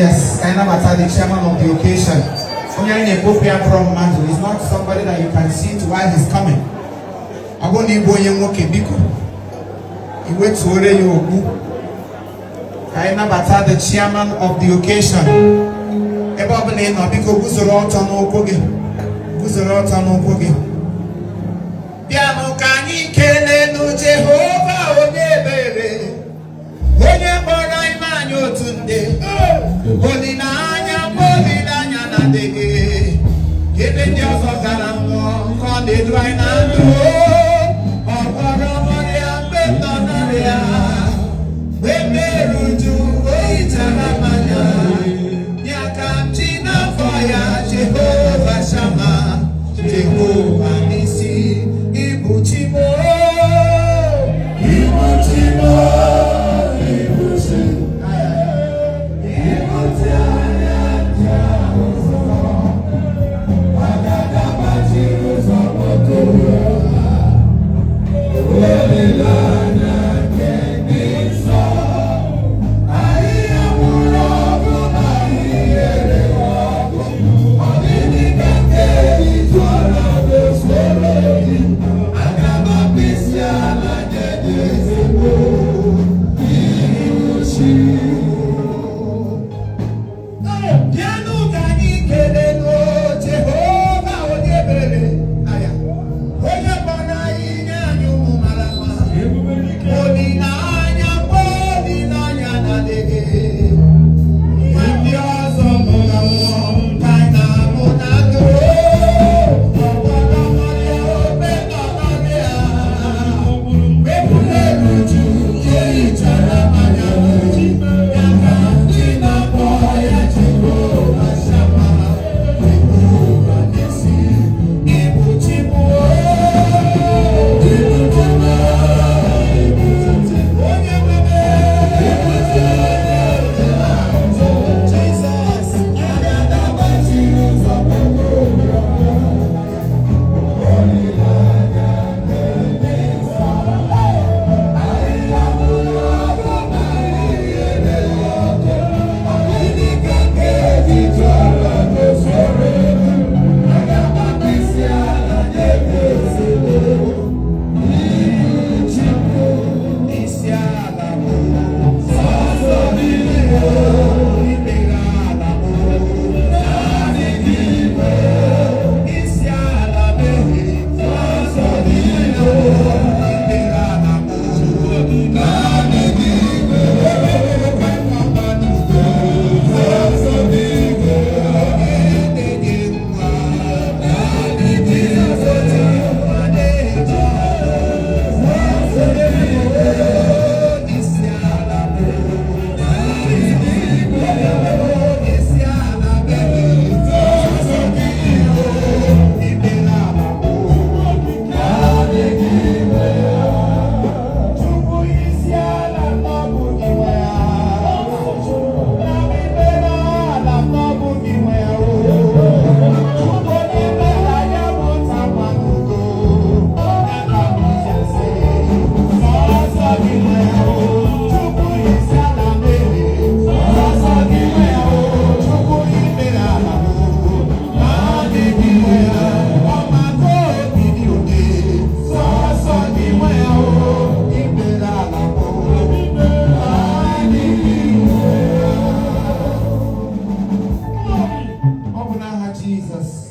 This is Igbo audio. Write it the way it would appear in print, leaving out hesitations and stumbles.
Yes, Kainabata, the chairman of the occasion. Onye Epopia from Mandu is not somebody that you can see to while he's coming. Agoni Boye Moke Biko. He waits to Ore Yogu. Kainabata, the chairman of the occasion. Ebabane no Biko Guzorota no Koge. Guzorota no Koge. Piano Kani Kele no Jehovah Onebere. Onye Bora Imanyo Tunde. Odinanya na dege. Kebe Dios Ogaramo. Konde Dwainando. Okoro Moria Betonaria. Bemeruju Oitaramanya. Nyakamtina Foya Jehovah Shama. Jehovah Nisi. Ibuchimo. Ibuchimo. Jesus.